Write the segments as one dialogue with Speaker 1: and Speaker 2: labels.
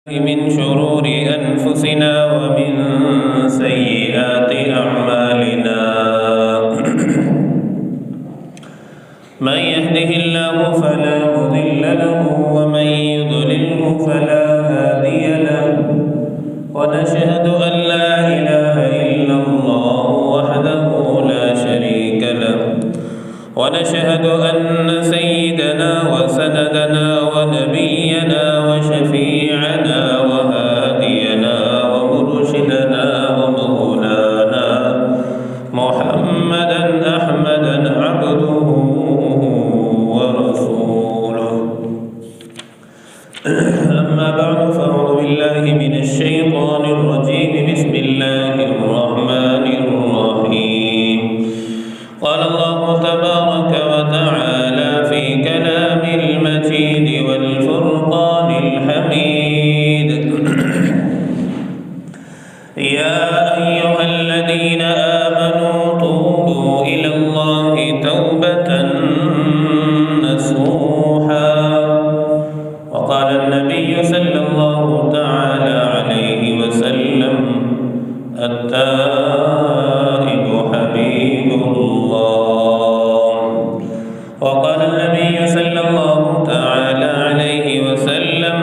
Speaker 1: من شرور أنفسنا ومن سيئات أعمالنا من يهده الله فلا مضل له ومن يضلله فلا هادي له ونشهد أن لا إله إلا الله وحده لا شريك له ونشهد أن سيدنا وسندنا ونبينا وشفيعنا وهادينا ومرشدنا ومولانا محمدا أحمدا عبده ورسوله أما بعد فأعوذ بالله من الشيطان الرجيم بسم الله الرحمن الرحيم قال الله تبارك وتعالى في كلام المجيد والفرقان الحميد يا أيها الذين آمنوا توبوا إلى الله توبة نصوحا وقال النبي صلى الله تعالى عليه وسلم التائب حبيب الله وقال النبي صلى الله تعالى عليه وسلم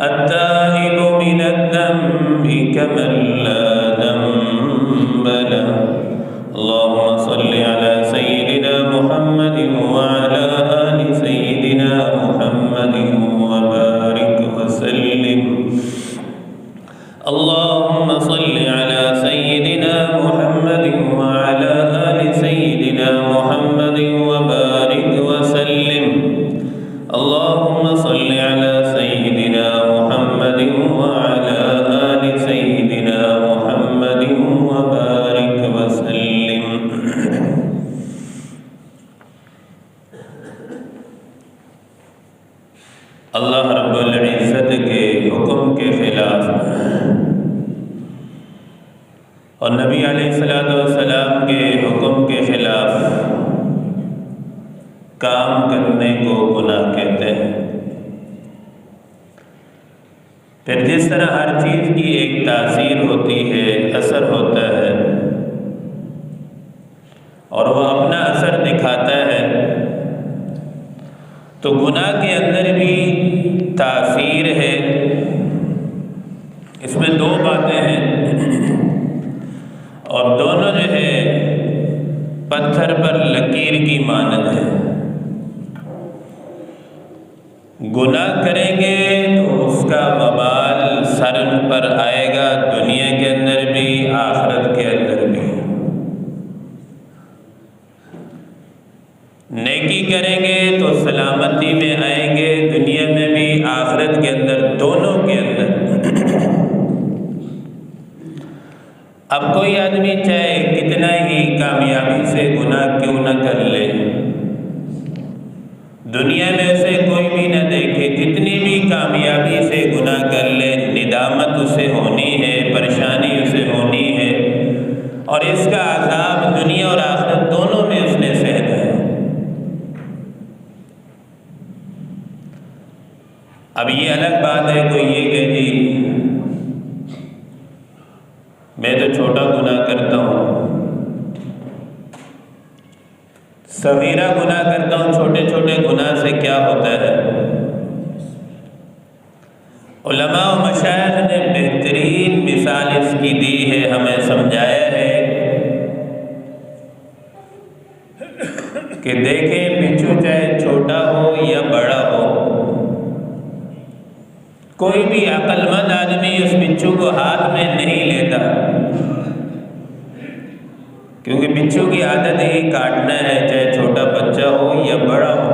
Speaker 1: التائب من الذنب كمن لا ذنب له اللهم صل على سيدنا محمد وعلى آل سيدنا محمد وبارك وسلم اللهم صل على سيدنا محمد وعلى آل سيدنا محمد وبارك وسلم اللهم صل على سيدنا محمد وعلى آل سيدنا محمد وبارك وسلم اللہ رب العزت کے حکم کے خلاف اور نبی علیہ السلام کے حکم کے خلاف کام کرنے کو گناہ کہتے ہیں۔ پھر جس طرح ہر چیز کی ایک تاثیر ہوتی ہے، اثر ہوتا ہے اور وہ اپنا اثر دکھاتا ہے، تو گناہ کے اندر بھی تاثیر ہے۔ اس میں دو باتیں ہیں اور دونوں جو ہے پتھر پر لکیر کی مانند ہے۔ گناہ کریں گے تو اس کا وبال سر پر آئے گا، دنیا کے اندر بھی آخرت کے اندر بھی۔ نیکی کریں گے تو سلامتی میں آئیں گے، دنیا میں بھی آخرت کے اندر، دونوں کے اندر۔ اب کوئی آدمی چاہے کتنا ہی کامیابی سے گناہ کیوں نہ کر لے، دنیا میں اسے کوئی بھی نہ دیکھے، جتنی بھی کامیابی سے گناہ کر لے، ندامت اسے ہونی ہے، پریشانی اسے ہونی ہے، اور اس کا عذاب دنیا اور آخرت دونوں میں اس نے سہنا ہے۔ اب یہ الگ بات ہے کوئی یہ کہ جی میں تو چھوٹا گناہ کرتا ہوں، صغیرہ گناہ کرتا ہوں، چھوٹے چھوٹے گناہ سے کیا ہوتا ہے؟ علماء و مشائخ نے بہترین مثال اس کی دی ہے، ہمیں سمجھایا ہے کہ دیکھیں بچھو چاہے چھوٹا ہو یا بڑا ہو، کوئی بھی عقل مند آدمی اس بچھو کو ہاتھ میں نہیں لیتا، کیونکہ بچھو کی عادت ہی کاٹنا ہے، چاہے چھوٹا بچہ ہو یا بڑا ہو۔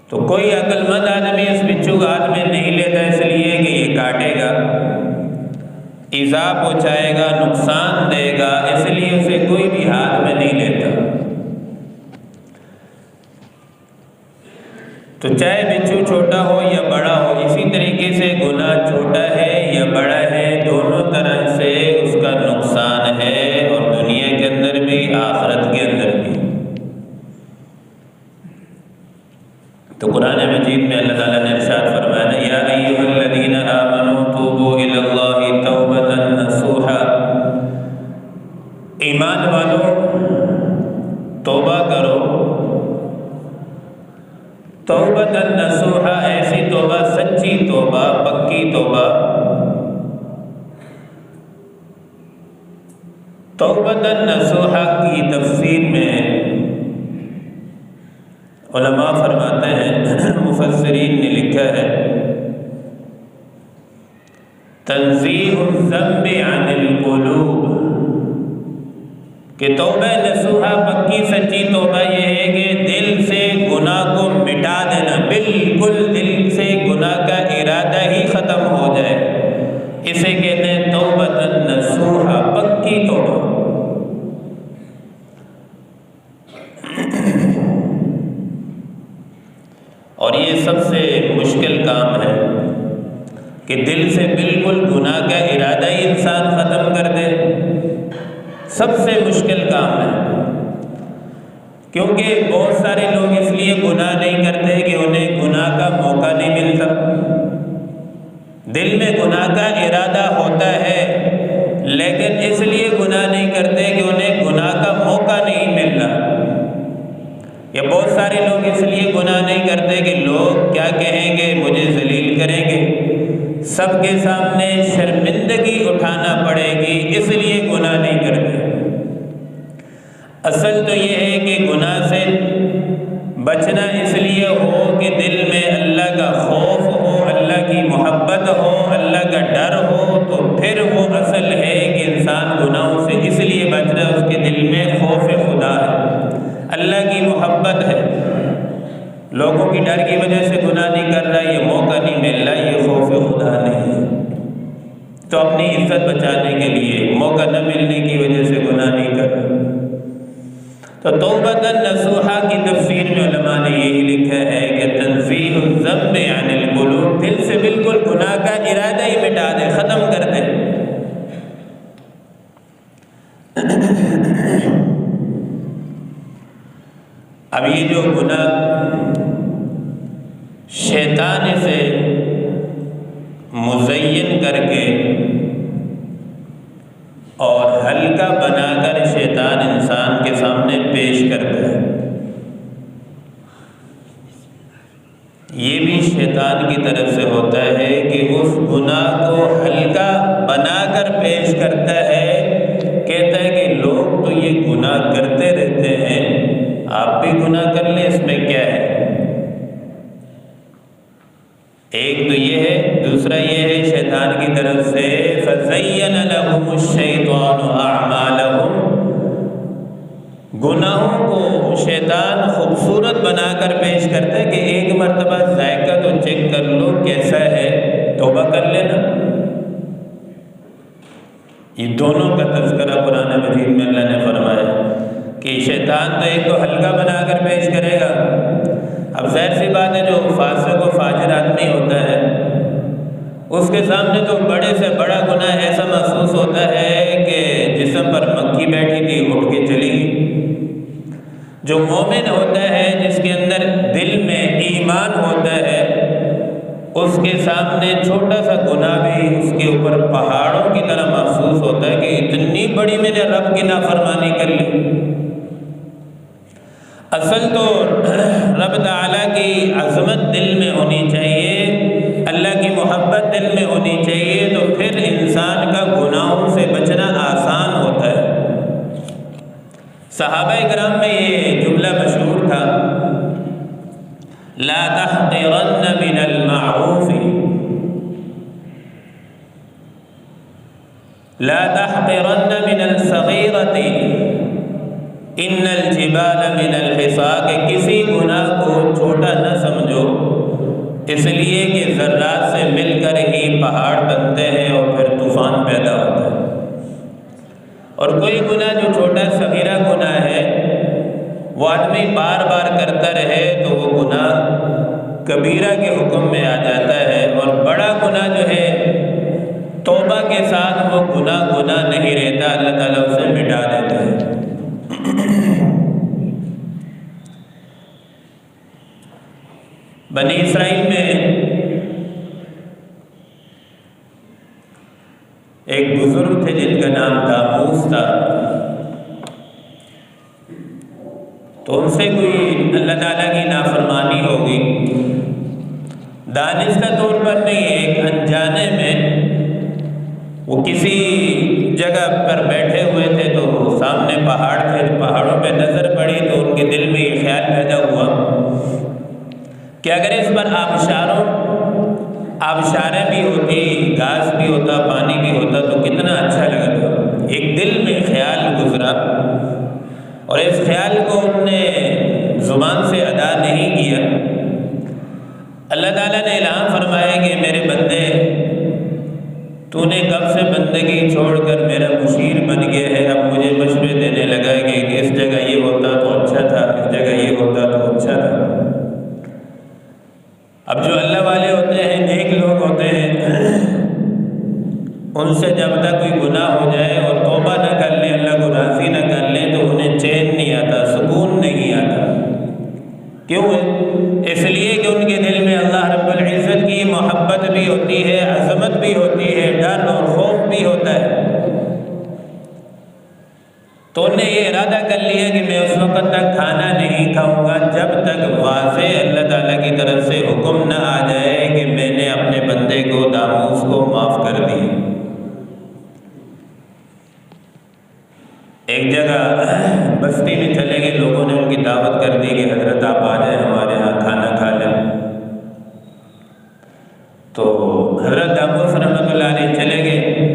Speaker 1: تو کوئی عقل مند آدمی اس بچھو کو ہاتھ میں نہیں لیتا، اس لیے کہ یہ کاٹے گا، ایذا پہنچائے گا، نقصان دے گا، اس لیے اسے کوئی بھی ہاتھ میں نہیں لیتا۔ تو چاہے بچھو چھوٹا ہو یا بڑا ہو، اسی طریقے سے گناہ چھوٹا ہے یا بڑا ہے، دونوں طرح سے اس کا نقصان ہے، اور دنیا کے اندر بھی آخرت کے اندر بھی۔ تو قرآن مجید میں اللہ تعالیٰ نے ارشاد فرمایا توبۃ نصوحا، ایسی توبہ، سچی توبہ، پکی توبہ۔ توبۃ نصوحا کی تفسیر میں علماء فرماتے ہیں، مفسرین نے لکھا ہے، تنزیہ الذنب عن القلوب، کہ توبہ نصوحا، پکی سچی توبہ یہ ہے کہ دل سے گناہ کو مٹا دینا، بالکل دل سے گناہ کا ارادہ ہی ختم ہو جائے، اسے کہتے ہیں توبۃ نصوحا، پکی توبہ۔ اور یہ سب سے مشکل کام ہے کہ دل سے بالکل گناہ کا ارادہ ہی انسان ختم کر دے، سب سے مشکل کام ہے، کیونکہ بہت سارے لوگ اس لیے گناہ نہیں کرتے کہ انہیں گناہ کا موقع نہیں ملتا۔ دل میں گناہ کا ارادہ ہوتا ہے لیکن اس لیے گناہ نہیں کرتے کہ انہیں گناہ کا موقع نہیں مل رہا، یا بہت سارے لوگ اس لیے گناہ نہیں کرتے کہ لوگ کیا کہیں گے، مجھے ذلیل کریں گے، سب کے سامنے شرمندگی اٹھانا پڑے گی، اس لیے گناہ نہیں کرتے۔ اصل تو یہ ہے کہ گناہ سے بچنا اس لیے ہو کہ دل میں اللہ کا خوف ہو، اللہ کی محبت ہو، اللہ کا ڈر ہو، تو پھر وہ اصل ہے کہ انسان گناہوں سے اس لیے بچ رہا ہے، اس کے دل میں خوف خدا ہے، اللہ کی محبت ہے، لوگوں کی ڈر کی وجہ سے گناہ نہیں کر رہا، یہ موقع نہیں مل رہا، یہ خوف خدا نہیں ہے، تو اپنی عزت بچانے کے لیے موقع نہ ملنے کی وجہ سے گناہ نہیں کر رہا۔ تو توبۃ نصوحا کی تفسیر میں علماء نے یہی لکھا ہے کہ تنزیہ الذنب عن القلوب، دل سے بالکل گناہ کا ارادہ ہی مٹا دے، ختم کر دے۔ اب یہ جو گناہ شیطان سے مزین کر کے اور ہلکا بنا کر شیطان انسان کے سامنے پیش کرتا ہے، یہ بھی شیطان کی طرف سے ہوتا ہے کہ اس گناہ کو ہلکا بنا کر پیش کرتا ہے، کہتا ہے کہ لوگ تو یہ گناہ کرتے رہتے ہیں، آپ بھی گناہ کر لیں، اس میں کیا ہے۔ ایک تو یہ ہے، دوسرا یہ ہے شیطان کی طرف سے فَزَيَّنَ لَهُمُ الشَّيْطَانُ أَعْمَالَهُمْ، گناہوں کو شیطان خوبصورت بنا کر پیش کرتا ہے کہ ایک مرتبہ ذائقہ تو چیک کر لو کیسا ہے، توبہ کر لینا۔ یہ دونوں کا تذکرہ قرآن مجید میں اللہ نے فرمایا کہ شیطان تو ایک تو ہلکا بنا کر پیش کرے گا، اب ظاہر سی بات ہے جو فاسق و فاجر آدمی ہوتا ہے اس کے سامنے تو بڑے سے بڑا گناہ ایسا محسوس ہوتا ہے کہ جسم پر مکھی بیٹھی تھی اٹھ کے چلی گئی۔ جو مومن ہوتا ہے، جس کے اندر دل میں ایمان ہوتا ہے، اس کے سامنے چھوٹا سا گناہ بھی اس کے اوپر پہاڑوں کی طرح محسوس ہوتا ہے کہ اتنی بڑی میں نے رب کی نافرمانی کر لی۔ اصل تو رب تعالیٰ کی عظمت دل میں ہونی چاہیے، اللہ کی محبت دل میں ہونی چاہیے، تو پھر انسان کا گناہوں سے بچنا آسان ہوتا ہے۔ صحابہ کرام میں یہ جملہ مشہور تھا، لا تحقرن من المعروف، لا تحقرن من الصغیرۃ ان الجبال من الحصا، کہ کسی گناہ کو چھوٹا نہ سمجھو، اس لیے کہ ذرات سے مل کر ہی پہاڑ بنتے ہیں اور پھر طوفان پیدا ہوتا ہے۔ اور کوئی گناہ جو چھوٹا صغیرہ گناہ ہے وہ آدمی بار بار کرتا رہے تو وہ گناہ کبیرہ کے حکم میں آ جاتا ہے، اور بڑا گناہ جو ہے توبہ کے ساتھ وہ گناہ نہیں رہتا، اللہ تعالیٰ اسے مٹا دیتا ہے۔ بنی اسرائیل میں ایک بزرگ تھے جن کا نام داموس تھا، تو ان سے کوئی اللہ تعالیٰ کی نافرمانی ہو گئی، دانستہ طور پر نہیں، ایک انجانے میں وہ کسی جگہ پر بیٹھے ہوئے تھے تو سامنے پہاڑ تھے، پہاڑوں پہ نظر پڑی تو ان کے دل میں یہ خیال پیدا ہوا کہ اگر اس پر آبشاریں بھی ہوتی، گھاس بھی ہوتا، پانی بھی ہوتا تو کتنا اچھا لگتا۔ ایک دل میں خیال گزرا اور اس خیال کو ان نے زبان سے ادا نہیں کیا۔ اللہ تعالیٰ نے اعلان فرمایا کہ میرے بندے، تو نے کب سے بندگی چھوڑ کر میرا مشیر بن گیا ہے، اب مجھے مشورے دینے لگا کہ اس جگہ یہ ہوتا تو اچھا تھا، اس جگہ یہ ہوتا تو اچھا تھا۔ اب جو اللہ والے ہوتے ہیں، نیک لوگ ہوتے ہیں، ان سے جب تک کوئی گناہ ہو جائے اور توبہ نہ کر لیں، اللہ کو راضی نہ کر لیں تو انہیں چین نہیں آتا، سکون نہیں آتا۔ کیوں ہے؟ اس لیے کہ ان کے دل میں اللہ رب العزت کی محبت بھی ہوتی ہے، عظمت بھی ہوتی ہے، ڈر اور خوف بھی ہوتا ہے۔ تو انہوں نے یہ ارادہ کر لیا کہ میں اس وقت تک کھانا نہیں کھاؤں گا جب تک واضح اللہ تعالیٰ کی طرف سے حکم نہ آ جائے کہ میں نے اپنے بندے کو، داموس کو معاف کر دیا۔ ایک جگہ بستی میں چلے گئے، لوگوں نے ان کی دعوت کر دی کہ حضرت آپ آ جائیں ہمارے ہاں کھانا کھا لیں۔ تو حضرت داموس رحمۃ اللہ علیہ چلے گئے۔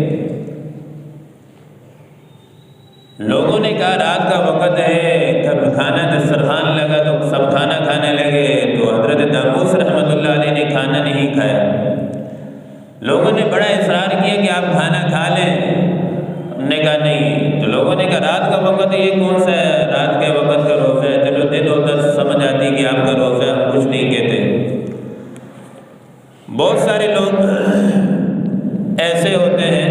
Speaker 1: لوگوں نے کہا رات کا وقت ہے، جب کھانا دسترخوان لگا تو سب کھانا کھانے لگے، تو حضرت داموس رحمۃ اللہ علیہ نے کھانا نہیں کھایا۔ لوگوں نے بڑا اصرار کیا کہ آپ کھانا کھا لیں، انہوں نے کہا نہیں۔ تو لوگوں نے کہا رات کا وقت ہے، یہ کون سا ہے رات کے وقت کا روزہ ہے، چلو دن ہوتا سمجھ آتی کہ آپ کا روزہ ہے، ہم کچھ نہیں کہتے۔ بہت سارے لوگ ایسے ہوتے ہیں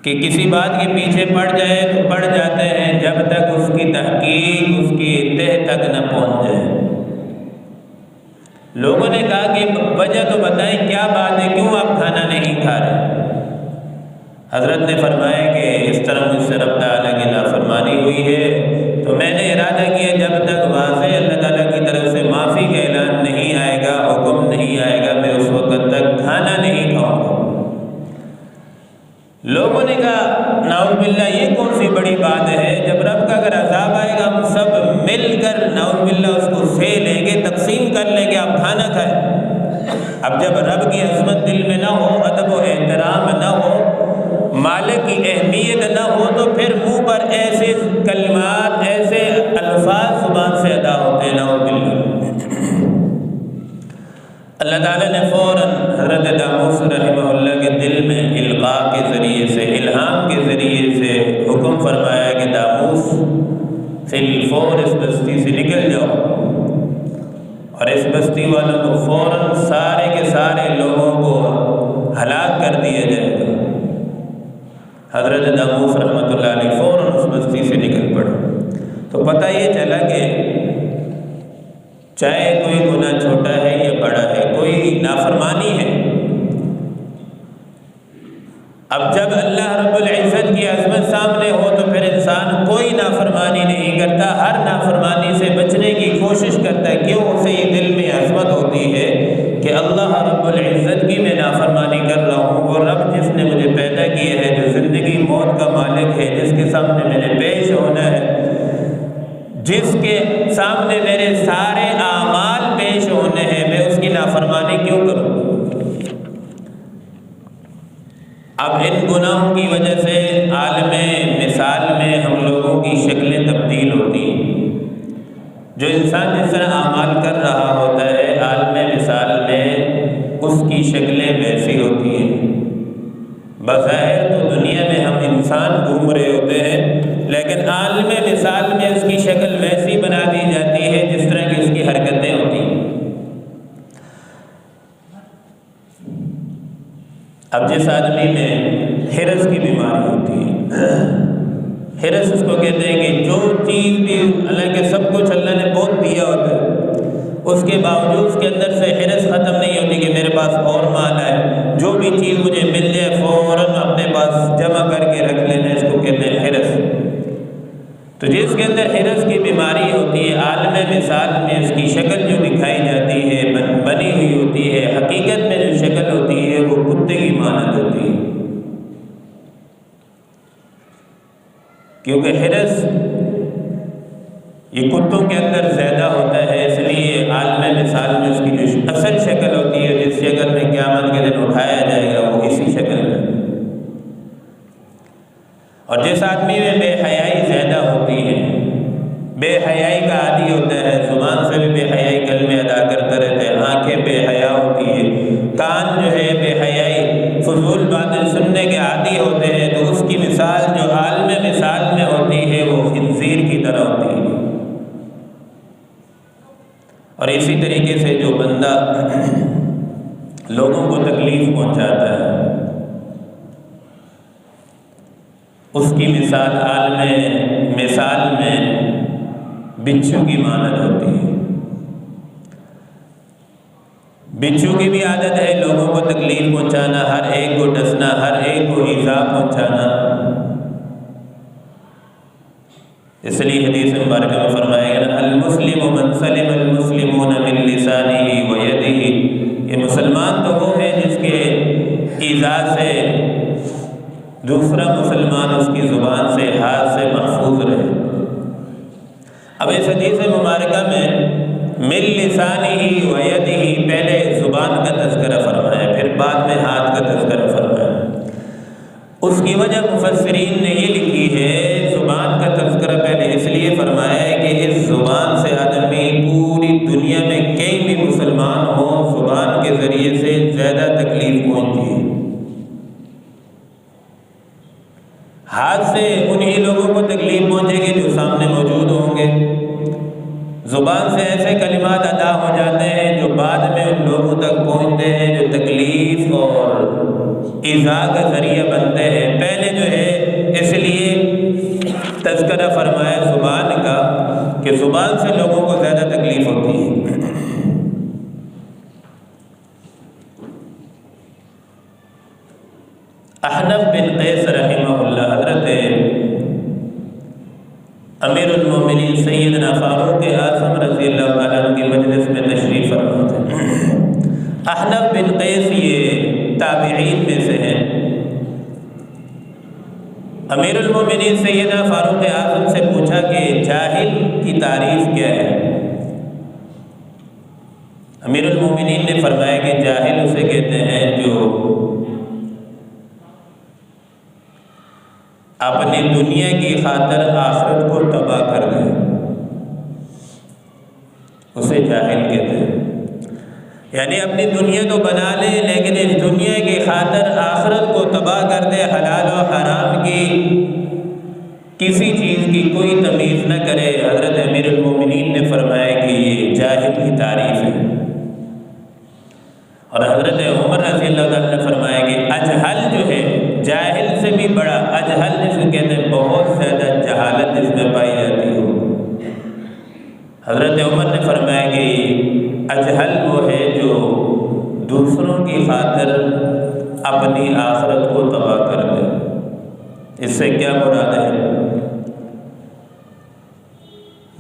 Speaker 1: کہ کسی بات کے پیچھے پڑ جائے تو پڑ جاتے ہیں جب تک اس کی تحقیق، اس کی تہ تک نہ پہنچ جائے۔ لوگوں نے کہا کہ وجہ تو بتائیں کیا بات ہے، کیوں آپ کھانا نہیں کھا رہے؟ حضرت نے فرمایا کہ اس طرح مجھ سے رب تعالیٰ کی نافرمانی ہوئی ہے، تو میں نے ارادہ کیا جب تک واضح اللہ تعالیٰ کی طرف سے معافی کا اعلان نہیں آئے گا، حکم نہیں آئے گا، میں اس وقت تک کھانا نہیں کھاؤں گا۔ لوگوں نے کہا نعوذ باللہ یہ کون سی بڑی بات ہے، جب رب کا اگر عذاب آئے گا ہم سب مل کر نعوذ باللہ اس کو سہ لیں گے، تقسیم کر لیں گے، آپ کھانا کھائیں۔ اب جب رب کی عظمت دل میں نہ ہو، ادب و احترام نہ ہو، مالک کی اہمیت نہ ہو، تو پھر منہ پر ایسے کلمات، ایسے الفاظ زبان سے ادا ہوتے ہیں نعوذ باللہ۔ اللہ تعالیٰ نے فوراً حضرت داموس رحمہ اللہ کے دل میں القاء کے ذریعے سے، الہام کے ذریعے سے حکم فرمایا کہ داموس فی الفور اس بستی سے نکل جاؤ، اور اس بستی والوں کو فوراً سارے کے سارے لوگوں کو ہلاک کر دیا جائے گا۔ حضرت داموس رحمۃ اللہ علیہ فوراً اس بستی سے نکل پڑے۔ تو پتہ یہ چلا کہ چاہے کوئی گناہ چھوٹا ہے یا بڑا ہے، کوئی نافرمانی ہے، اب جب اللہ رب العزت کی عظمت سامنے ہو تو پھر انسان کوئی نافرمانی نہیں کرتا، ہر نافرمانی سے بچنے کی کوشش کرتا ہے۔ کیوں؟ اسے یہ دل میں عظمت ہوتی ہے کہ اللہ رب العزت کی میں نافرمانی کر رہا ہوں، وہ رب جس نے مجھے پیدا کیا ہے، جو زندگی موت کا مالک ہے، جس کے سامنے میں نے پیش ہونا ہے، جس کے سامنے میرے سارے اعمال پیش ہونے ہیں، میں اس کی نافرمانی کیوں کروں؟ اب ان گناہوں کی وجہ سے عالم مثال میں ہم لوگوں کی شکلیں تبدیل ہوتی ہیں۔ جو انسان جس طرح اعمال کر رہا ہوتا ہے، عالم مثال میں اس کی شکلیں ویسی ہوتی ہیں۔ بظاہر تو دنیا میں ہم انسان گھوم رہے ہوتے ہیں، لیکن عالم مثال میں اس کی شکل ویسی بنا دی جاتی ہے جس طرح کی اس کی حرکتیں ہوتی ہیں۔ اب جس آدمی میں ہرس کی بیماری ہوتی ہے، ہرس اس کو کہتے ہیں کہ جو چیز بھی اللہ کے سب کچھ اللہ نے بہت دیا ہوتا ہے، اس کے باوجود اس کے اندر سے ہرس ختم نہیں ہوتی کہ میرے پاس اور مال ہے، جو بھی چیز مجھے مل جائے فوراً اپنے پاس جمع کر کے رکھ لینا، اس کو کہتے ہیں ہرس۔ تو جس کے اندر ہرس کی بیماری ہوتی ہے، عالم مثال میں اس کی شکل جو دکھائی جاتی ہے کیونکہ حرص یہ کتوں کے اندر زیادہ ہوتا ہے، اس لیے عالم مثال میں اس کی جو اصل شکل ہوتی ہے، جس شکل میں قیامت کے دن اٹھایا جائے گا، وہ اسی شکل میں۔ اور جس آدمی میں بے حیائی زیادہ ہوتی ہے، بے حیائی کا عادی ہوتا ہے، زبان سے بھی بے حیائی کلمے ادا کرتا رہتا ہے، آنکھیں بے حیا ہوتی ہے، کان جو ہے بے حیائی فضول باتیں سننے کے عادی ہوتے ہیں، تو اس کی مثال جو عالم مثال میں ہوتی ہے وہ خنزیر کی طرح ہوتی ہے۔ اور اسی طریقے سے جو بندہ لوگوں کو تکلیف پہنچاتا ہے، اس کی مثال عالم مثال میں بچھو کی مانند ہوتی ہے۔ بچھو کی بھی عادت ہے لوگوں کو تکلیف پہنچانا، ہر ایک کو ڈسنا، ہر ایک کو ایذا پہنچانا۔ اس لیے حدیث مبارکہ میں فرمایا گیا، المسلم من سلم المسلمون من لسانہ و یدہ، یہ مسلمان تو وہ ہے جس کے ایذا سے دوسرا مسلمان اس کی زبان سے، ہاتھ سے محفوظ رہے۔ اب اس حدیث مبارکہ میں من لسانہ و یدہ، پہلے زبان کا تذکرہ فرمایا، پھر بعد میں ہاتھ کا تذکرہ فرمایا۔ اس کی وجہ مفسرین نے یہ لکھی ہے، زبان کا تذکرہ پہلے اس لیے فرمایا ہے کہ اس زبان سے آدمی پوری دنیا میں کئی بھی مسلمان ہوں، زبان کے ذریعے سے زیادہ تکلیف پہنچتی ہے۔ ہاتھ سے انہی لوگوں کو تکلیف پہنچے گی جو سامنے موجود ہوں گے، زبان سے ایسے کلمات ادا ہو جاتے ہیں جو بعد میں ان لوگوں تک پہنچتے ہیں جو تکلیف اور ایذا کا ذریعہ بنتے ہیں۔ پہلے جو ہے اس لیے تذکرہ فرمایا زبان کا کہ زبان سے لوگوں کو زیادہ تکلیف ہوتی ہے۔ احنف بن قیس رحمہ اللہ، حضرت امیر المومنین سیدنا فاروق اعظم رضی اللہ تعالیٰ عنہ کی مجلس میں تشریف فرما تھے۔ احنف بن قیس یہ تابعین میں سے ہیں۔ امیر المومنین سیدنا فاروق اعظم سے پوچھا کہ جاہل کی تعریف کیا ہے؟ امیر المومنین نے فرمایا کہ جاہل اسے کہتے ہیں جو اپنی دنیا کی خاطر آخرت کو تباہ کر دے، اسے جاہل کہتے ہیں۔ یعنی اپنی دنیا تو بنا لے لیکن اس دنیا کی خاطر آخرت کو تباہ کر دے، حلال و حرام کی کسی چیز کی کوئی تمیز نہ کرے۔ حضرت امیر المومنین نے فرمایا کہ یہ جاہل کی تعریف ہے۔ اور حضرت عمر رضی اللہ عنہ نے فرمایا کہ اجہل جو ہے، جاہل سے بھی بڑا اجہل جس کو کہتے ہیں، بہت زیادہ جہالت جس میں پائی جاتی ہو۔ حضرت عمر نے فرمایا کہ اجہل وہ ہے جو دوسروں کی خاطر اپنی آخرت کو تباہ کر دے۔ اس سے کیا مراد ہے؟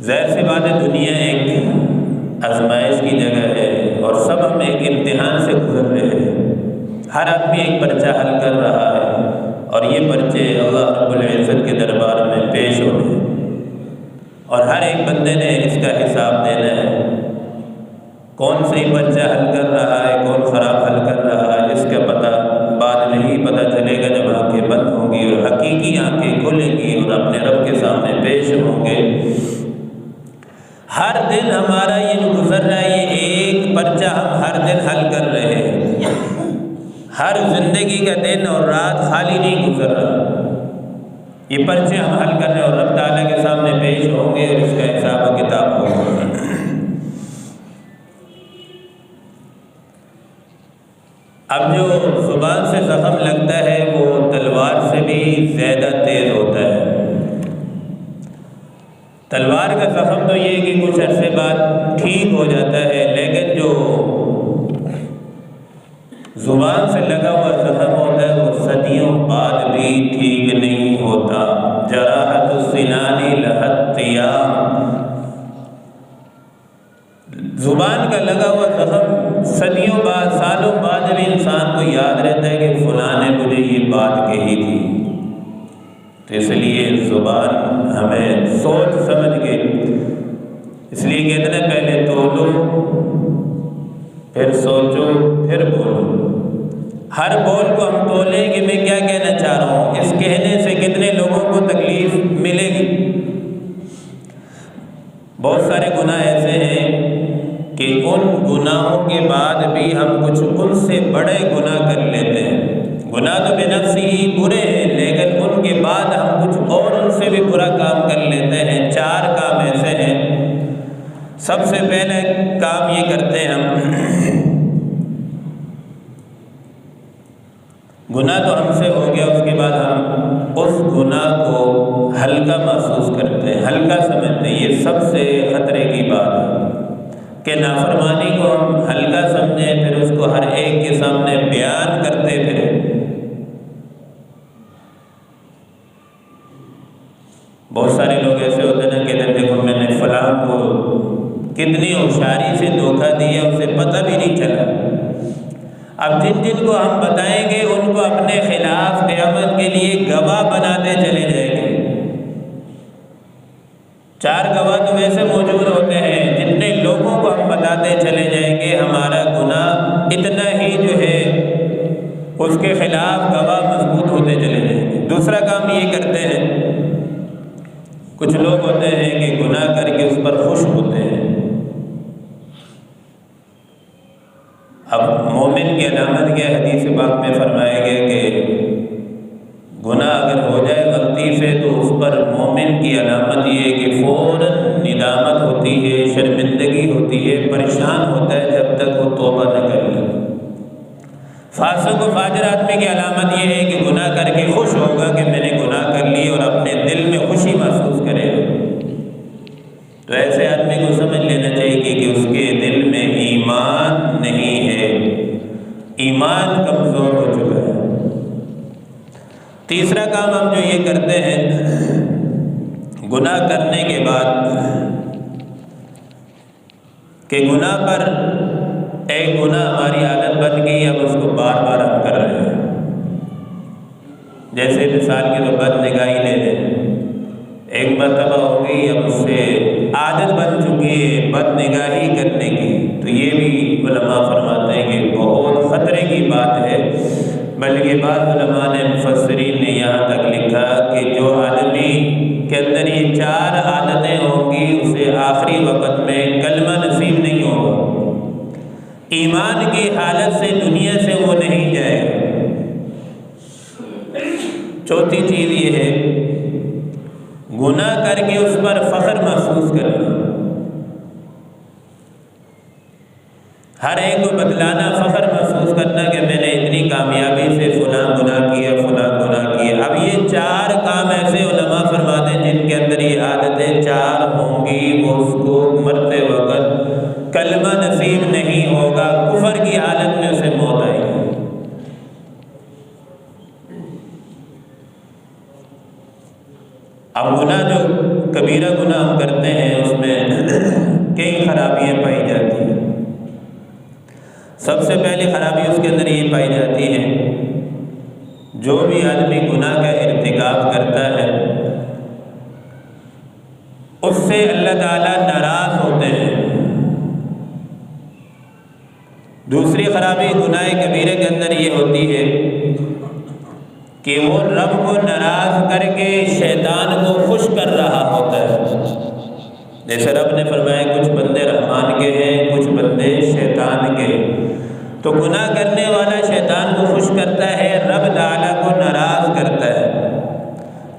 Speaker 1: ظاہر سی بات ہے، دنیا ایک آزمائش کی جگہ ہے اور سب ہم ایک امتحان سے گزر رہے ہیں۔ ہر آدمی ایک پرچہ حل کر رہا ہے اور یہ پرچے اللہ رب العزت کے دربار میں پیش ہو رہے ہیں اور ہر ایک بندے نے اس کا حساب دینا ہے۔ کون صحیح پرچہ حل کر رہا ہے، کون خراب حل کر رہا ہے، اس کا پتہ بعد میں ہی پتہ چلے گا جب آنکھیں بند ہوں گی اور حقیقی آنکھیں کھلیں گی اور اپنے رب کے سامنے پیش ہوں گے۔ ہر دن ہمارا یہ جو گزر رہا ہے، یہ ایک پرچہ ہم ہر دن حل کر رہے ہیں۔ ہر زندگی کا دن اور رات خالی نہیں گزر رہا، یہ پرچے ہم حل کر رہے ہیں اور رب تعالیٰ کے سامنے پیش ہوں گے اور اس کا حساب و کتاب ہوگا۔ اب جو زبان سے زخم لگتا ہے وہ تلوار سے بھی زیادہ تیز ہوتا ہے۔ تلوار کا زخم تو یہ ہے کہ کچھ عرصے بعد ٹھیک ہو جاتا ہے، لیکن جو زبان سے لگا ہوا زخم ہوتا ہے وہ صدیوں بعد بھی ٹھیک نہیں ہوتا۔ جراحت السنان لہت طیام، زبان کا لگا ہوا زخم صدیوں بعد، سالوں بعد بھی انسان کو یاد رہتا ہے کہ فلاں نے مجھے یہ بات کہی تھی۔ تو اس لیے زبان ہمیں سوچ سمجھ کے، اس لیے کہتے ہیں پہلے تولو پھر سوچو پھر بولو۔ ہر بول کو ہم تولیں کہ میں کیا کہنا چاہ رہا ہوں، اس کہنے سے کتنے لوگوں کو تکلیف ملے گی۔ بہت سارے گناہ ایسے ہیں کہ ان گناہوں کے بعد بھی ہم کچھ ان سے بڑے گناہ کر لیتے ہیں۔ گناہ تو بے نفسی ہی برے ہیں، لیکن ان کے بعد ہم کچھ اور ان سے بھی برا کام کر لیتے ہیں۔ 4 کام ایسے ہیں۔ سب سے پہلے کام یہ کرتے ہیں ہم، گناہ تو ہم سے ہو گیا، اس کے بعد ہم اس گناہ کو ہلکا محسوس کرتے ہیں، ہلکا سمجھتے ہیں۔ یہ سب سے خطرے کی بات ہے کہ نافرمانی کو ہم ہلکا سمجھیں، پھر اس کو ہر ایک کے سامنے بیان کرتے پھریں۔ بہت سارے لوگ ایسے ہوتے ہیں کہ دیکھو میں نے فلاں کو کتنی ہوشیاری سے دھوکہ دیا، اسے پتہ بھی نہیں چلا۔ اب جن جن کو ہم بتائیں گے ان کو اپنے خلاف قیامت کے لیے گواہ بناتے چلے جائیں گے۔ 4 گواہ تو ویسے موجود ہوتے ہیں، جتنے لوگوں کو ہم بتاتے چلے جائیں گے ہمارا گناہ اتنا ہی جو ہے اس کے خلاف گواہ مضبوط ہوتے چلے جائیں گے۔ دوسرا کام یہ کرتے ہیں، کچھ لوگ ہوتے ہیں کہ گناہ کر کے اس پر خوش ہوتے ہیں۔ اب مومن کی علامت کیا ہے؟ حدیث پاک میں فرمایا گیا کہ گناہ اگر ہو جائے غلطی سے تو اس پر مومن کی علامت یہ ہے کہ فوراً ندامت ہوتی ہے، شرمندگی ہوتی ہے، پریشان ہوتا ہے جب تک وہ توبہ نہ کر لے۔ فاسق و فاجر آدمی کی علامت یہ ہے کہ گناہ کر کے خوش ہوگا کہ میں نے گناہ کر لی، اور اپنے دل میں خوشی محسوس کرے گا۔ تو ایسے آدمی کو سمجھ لینا چاہیے کہ اس کے دل میں ایمان نہیں ہے، ایمان کمزور ہو چکا ہے۔ تیسرا کام ہم جو یہ کرتے ہیں، گناہ کرنے کے بعد کہ گناہ پر ایک گناہ ہماری عادت بن گئی، اب اس کو بار بار ہم کر رہے ہیں۔ جیسے مثال کے طور پر نگاہی لے لیں، ایک مرتبہ ہو گئی، اب اس سے عادت بن چکی ہے بد نگاہی کرنے کی، تو یہ بھی علماء فرماتے ہیں کہ بہت خطرے کی بات ہے۔ بلکہ بعض علماء نے، مفسرین نے یہاں تک لکھا کہ جو آدمی کے اندر یہ 4 عادتیں ہوں گی اسے آخری وقت میں کلمہ نصیب نہیں ہوگا، ایمان کی حالت سے دنیا سے وہ نہیں جائے گا۔ چوتھی چیز یہ ہے گناہ کر کے اس پر فخر محسوس کرنا، ہر ایک کو بتلانا، فخر محسوس کرنا کہ میں نے اتنی کامیابی سے فلاں گناہ کیا، فلاں گناہ کیا۔ اب یہ 4 کام ایسے علماء فرماتے ہیں جن کے اندر یہ عادتیں 4 ہوں گی، وہ اس کو مرتے وقت کلمہ نصیب نہیں ہوگا، کفر کی حالت میں اسے موت آئے گی۔ اب گناہ جو کبیرہ گناہ ہم کرتے ہیں اس میں کئی خرابیاں پائی جاتی ہیں۔ سب سے پہلی خرابی اس کے اندر یہ پائی جاتی ہے، جو بھی آدمی گناہ کا ارتکاب کرتا ہے اس سے اللہ تعالیٰ ناراض ہوتے ہیں۔ دوسری خرابی گناہ کبیرے کے اندر یہ ہوتی ہے کہ وہ رب کو ناراض کر کے شیطان کو خوش کر رہا ہوتا ہے۔ جیسے رب نے فرمایا کچھ بندے رحمان کے ہیں، کچھ بندے شیطان کے، تو گناہ کرنے والا شیطان کو خوش کرتا ہے، رب تعالیٰ کو ناراض کرتا ہے۔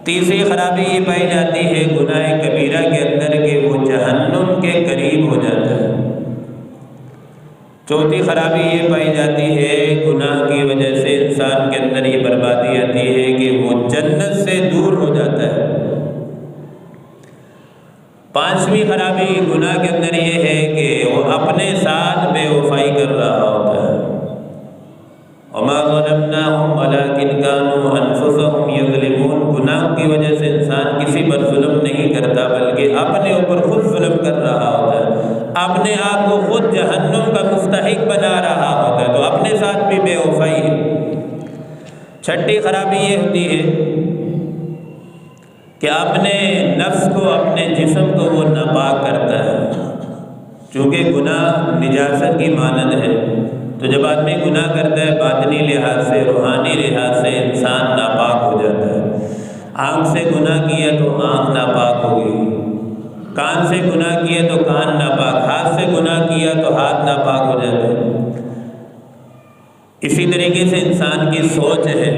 Speaker 1: تیسری خرابی یہ پائی جاتی ہے گناہ کبیرہ کے اندر کہ وہ جہنم کے قریب ہو جاتا ہے۔ چوتھی خرابی یہ پائی جاتی ہے گناہ کی وجہ سے انسان کے اندر یہ بربادی آتی ہے کہ وہ جنت سے دور ہو جاتا ہے۔ پانچویں خرابی گناہ کے اندر یہ ہے کہ وہ اپنے ساتھ بے وفائی کر رہا ہوتا ہے۔ وما ظلمناهم ولكن كانوا انفسهم يظلمون، گناہ کی وجہ سے انسان کسی پر ظلم نہیں کرتا بلکہ اپنے اوپر خود ظلم کر رہا ہوتا ہے، اپنے آپ کو خود جہنم کا مستحق بنا رہا ہوتا ہے، تو اپنے ساتھ بھی بے وفائی ہے۔ چھٹی خرابی یہ ہوتی ہے کہ اپنے نفس کو اپنے جسم کو وہ ناپاک کرتا ہے، چونکہ گناہ نجاست کی مانند ہے۔ تو جب آدمی گناہ کرتا ہے باطنی لحاظ سے، روحانی لحاظ سے انسان ناپاک ہو جاتا ہے۔ آنکھ سے گناہ کیا تو آنکھ ناپاک ہوگی، کان سے گناہ کیا تو کان ناپاک، ہاتھ سے گناہ کیا تو ہاتھ ناپاک ہو جاتا ہے۔ اسی طریقے سے انسان کی سوچ ہے۔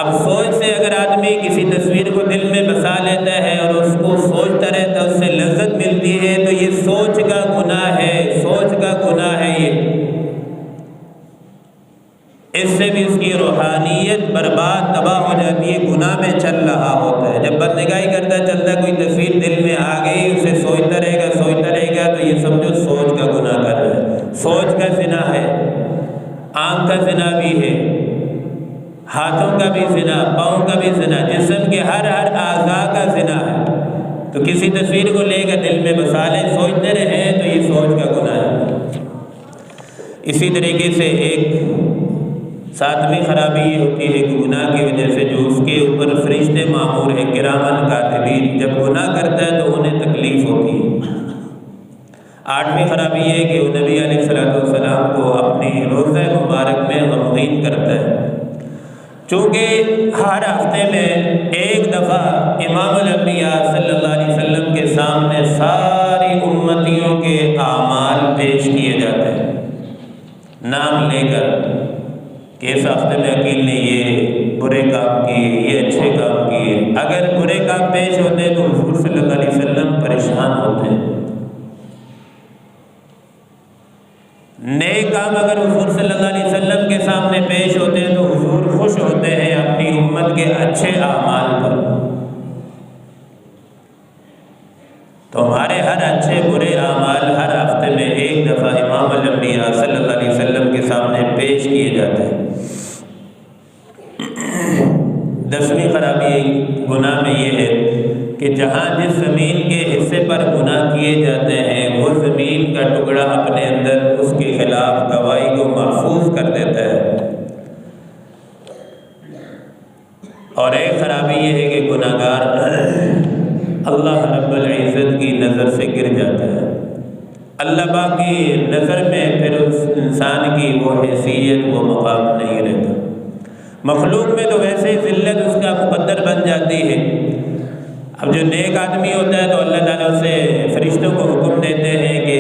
Speaker 1: اب سوچ سے اگر آدمی کسی تصویر کو دل میں بسا لیتا ہے اور اس کو سوچتا رہتا ہے، اس سے لذت ملتی ہے، تو یہ سوچ کا گناہ ہے، سوچ کا گناہ ہے یہ۔ اس سے بھی اس کی روحانیت برباد تباہ ہو جاتی ہے، گناہ میں چل رہا ہوتا ہے۔ جب بدنگاہی کرتا چلتا کوئی تصویر دل میں آ گئی، اسے سوچتا رہے گا تو یہ سمجھو سوچ کا گناہ کر رہا ہے، سوچ کا زنا ہے۔ آنکھ کا زنا بھی ہے، ہاتھوں کا بھی زنا، پاؤں کا بھی زنا، جسم کے ہر اعضاء کا زنا ہے۔ تو کسی تصویر کو لے کر دل میں بسا لیں، سوچتے رہیں تو یہ سوچ کا گناہ ہے۔ اسی طریقے سے ایک ساتویں خرابی یہ ہوتی ہے کہ گناہ کی وجہ سے جو اس کے اوپر فرشتے مامور ہیں کرامن کاتبین، جب گناہ کرتا ہے تو انہیں تکلیف ہوتی ہے۔ آٹھویں خرابی یہ ہے کہ وہ نبی علیہ السلام کو اپنی روزہ مبارک میں غمگین کرتا ہے، چونکہ ہر ہفتے میں ایک دفعہ امام الانبیاء صلی اللہ علیہ وسلم کے سامنے ساری امتیوں کے اعمال پیش کیے جاتے ہیں، نام لے کر کہ اس ہفتے میں عقیل نے یہ برے کام کیے، یہ اچھے کام کیے۔ اگر برے کام پیش ہوتے ہیں تو حضور صلی اللہ علیہ وسلم پریشان ہوتے ہیں، نیک کام اگر حضور صلی اللہ علیہ وسلم کے سامنے پیش ہوتے ہیں تو حضور خوش ہوتے ہیں اپنی امت کے اچھے اعمال پر۔ تو ہمارے ہر اچھے برے اعمال ہر ہفتے میں ایک دفعہ امام الانبیاء صلی اللہ علیہ وسلم کے سامنے پیش کیے جاتے ہیں۔ 10ویں خرابی گناہ میں یہ ہے کہ جہاں جس زمین کے حصے پر گناہ کیے جاتے ہیں وہ زمین کا ٹکڑا اپنے اندر اس کے خلاف گواہی کو محفوظ کر دیتا ہے۔ اور ایک خرابی یہ ہے کہ گناہگار اللہ رب العزت کی نظر سے گر جاتا ہے، اللہ پاک کی نظر میں پھر اس انسان کی وہ حیثیت وہ مقام نہیں رہتا۔ مخلوق میں تو ویسے ہی ذلت اس کا مقدر بن جاتی ہے۔ اب جو نیک آدمی ہوتا ہے تو اللہ تعالیٰ سے فرشتوں کو حکم دیتے ہیں کہ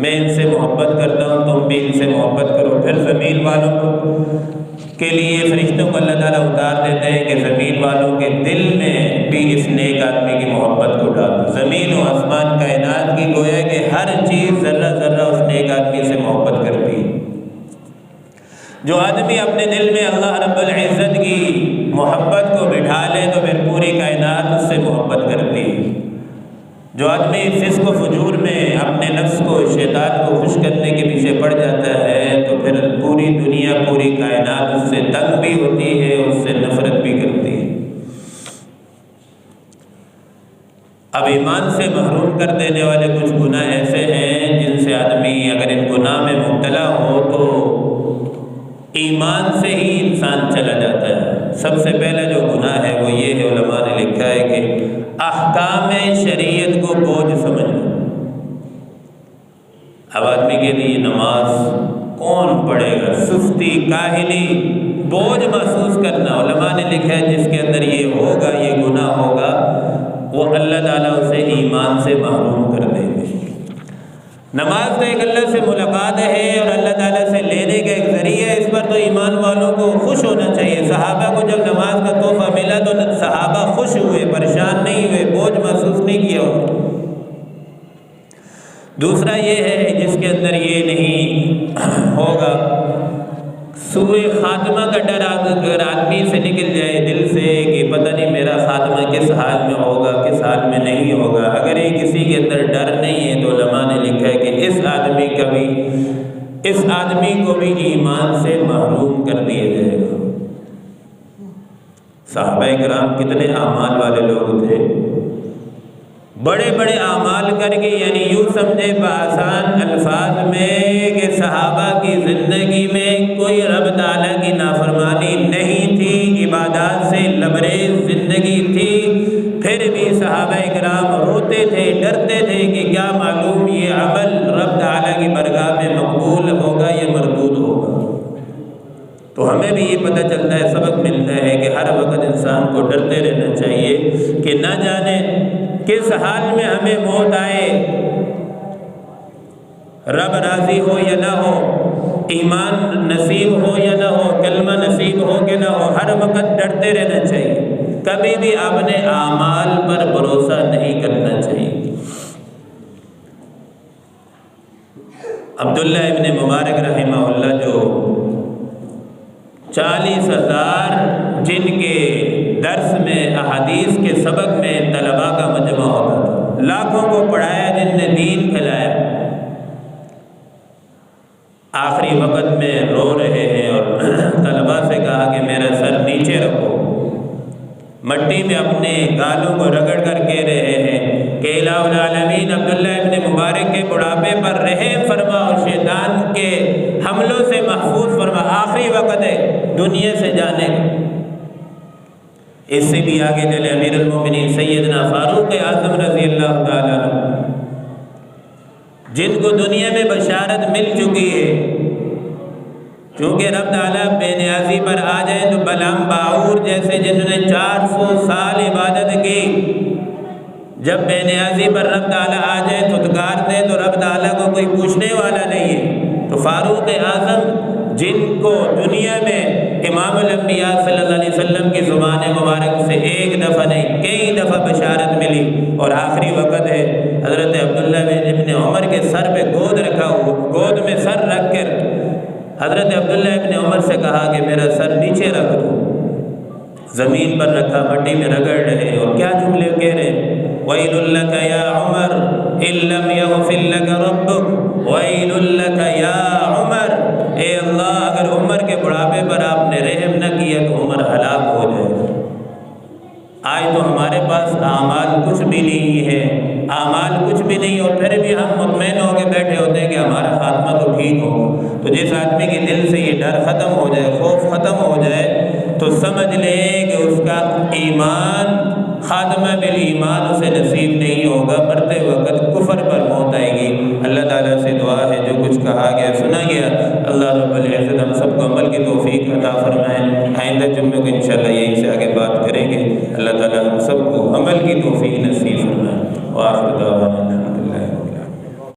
Speaker 1: میں ان سے محبت کرتا ہوں، تم بھی ان سے محبت کرو۔ پھر زمین والوں کو کے لیے فرشتوں کو اللہ تعالیٰ اتار دیتے ہیں کہ زمین والوں کے دل میں بھی اس نیک آدمی کی محبت کو ڈالو۔ زمین و آسمان کائنات کی گویا کہ ہر چیز ذرہ ذرہ اس نیک آدمی سے محبت کرتی ہے۔ جو آدمی اپنے دل میں اللہ رب العزت کی محبت کو بٹھا لے تو پھر پوری کائنات اس سے محبت کرتی ہے۔ جو آدمی فسق و فجور میں اپنے نفس کو شیطان کو خوش کرنے کے پیچھے پڑ جاتا ہے تو پھر پوری دنیا پوری کائنات اس سے تنگ بھی ہوتی ہے، اس سے نفرت بھی کرتی ہے۔ اب ایمان سے محروم کر دینے والے کچھ گناہ ایسے ہیں جن سے آدمی اگر ان گناہ میں مبتلا ہو تو ایمان سے ہی انسان چلا جاتا ہے۔ سب سے پہلا جو گناہ ہے وہ یہ ہے، علماء نے لکھا ہے کہ احکام شریعت کو بوجھ سمجھنا۔ اب آدمی کے لیے نماز کون پڑھے گا، سستی کاہلی بوجھ محسوس کرنا، علماء نے لکھا ہے جس کے اندر یہ ہوگا، یہ گناہ ہوگا، وہ اللہ تعالیٰ اسے ایمان سے محروم کر دیں گے۔ نماز تو ایک اللہ سے ملاقات ہے اور اللہ تعالیٰ سے لینے کا ایک ذریعہ ہے، اس پر تو ایمان والوں کو خوش ہونا چاہیے۔ صحابہ کو جب نماز کا تحفہ ملا تو صحابہ خوش ہوئے، پریشان نہیں ہوئے، بوجھ محسوس نہیں کیا انہوں نے۔ دوسرا یہ ہے جس کے اندر یہ نہیں ہوگا، سوء خاتمہ کا ڈر اگر آدمی سے نکل جائے دل سے کہ پتہ نہیں میرا خاتمہ کس حال میں ہوگا کس حال میں نہیں ہوگا، اگر یہ کسی کے اندر ڈر نہیں ہے تو علماء نے لکھا ہے کہ اس آدمی کو بھی ایمان سے محروم کر دیا جائے گا۔ صحابہ کرام کتنے اعمال والے لوگ تھے، بڑے بڑے اعمال کر کے، یعنی یوں سمجھے بآسان الفاظ میں کہ صحابہ کی زندگی میں کوئی رب تعالیٰ کی نافرمانی نہیں تھی، عبادات سے لبریز زندگی تھی، ڈرتے تھے کہ کیا معلوم یہ عمل رب تعالیٰ کی بارگاہ میں مقبول ہوگا یا مردود ہوگا۔ تو ہمیں بھی یہ پتہ چلتا ہے، سبق ملتا ہے کہ ہر وقت انسان کو ڈرتے رہنا چاہیے کہ نہ جانے کس حال میں ہمیں موت آئے، رب راضی ہو یا نہ ہو، ایمان نصیب ہو یا نہ ہو، کلمہ نصیب ہو کہ نہ ہو، ہر وقت ڈرتے رہنا چاہیے۔ کبھی بھی اپنے اعمال پر بھروسہ نہیں کرنا چاہیے۔ عبداللہ ابن مبارک رحمہ اللہ جو 40,000 جن کے درس میں احادیث کے سبق میں طلباء کا مجمع ہوتا تھا، لاکھوں کو پڑھایا، جن نے دین پھیلایا، آخری وقت میں رو رہے ہیں اور طلباء سے کہا کہ میرا سر نیچے رکھو، مٹی میں اپنے گالوں کو رگڑ کر کہہ رہے ہیں کہ الہ العالمین عبداللہ ابن مبارک کے بڑھاپے پر رحم فرما اور شیطان کے حملوں سے محفوظ فرما، آخری وقت ہے دنیا سے جانے کا۔ اس سے بھی آگے چلے امیر المومنین سیدنا فاروق اعظم رضی اللہ تعالیٰ عنہ، جن کو دنیا میں بشارت مل چکی ہے، چونکہ رب تعالیٰ بے نیازی پر آ جائے تو بلعم باعور جیسے جنہوں نے 400 سال عبادت کی، جب بے نیازی پر رب تعالیٰ آ جائے دھتکار دے تو رب تعالیٰ کو کوئی پوچھنے والا نہیں ہے۔ تو فاروق اعظم جن کو دنیا میں امام الانبیاء صلی اللہ علیہ وسلم کی زبان مبارک سے ایک دفعہ نہیں کئی دفعہ بشارت ملی، اور آخری وقت ہے، حضرت عبداللہ ابن عمر کے سر پہ گود رکھا ہوا، گود میں سر رکھ کر حضرت عبداللہ ابن عمر سے کہا کہ میرا سر نیچے رکھ دو، زمین پر رکھا، مٹی میں رگڑ رہے، اور کیا جملے کہہ رہے ہیں، وَيْلٌ لَكَ يَا عُمَرْ إِن لَّمْ يَغْفِرْ لَكَ رَبُّكَ وَيْلٌ لَكَ يَا عُمَرْ، اے اللہ اگر عمر کے بڑھاپے پر آپ نے رحم نہ کیا تو عمر ہلاک ہو جائے۔ آج تو ہمارے پاس اعمال کچھ بھی نہیں ہے، اعمال کچھ بھی نہیں، اور پھر بھی ہم مطمئن ہو کے بیٹھے ہوتے ہیں کہ ہمارا خاتمہ تو ٹھیک ہوگا۔ تو جس آدمی کے دل سے یہ ڈر ختم ہو جائے، خوف ختم ہو جائے، تو سمجھ لے کہ اس کا ایمان، خاتمہ بالایمان اسے نصیب نہیں ہوگا، مرتے وقت کفر پر موت آئے گی۔ اللہ تعالیٰ سے دعا ہے جو کچھ کہا گیا سنا گیا، اللہ رب العزت ہم سب کو عمل کی توفیق عطا فرمائیں۔ آئندہ جمعے کو انشاءاللہ یہیں سے آگے بات کریں گے۔ اللہ تعالیٰ ہم سب کو عمل کی توفیق نصیب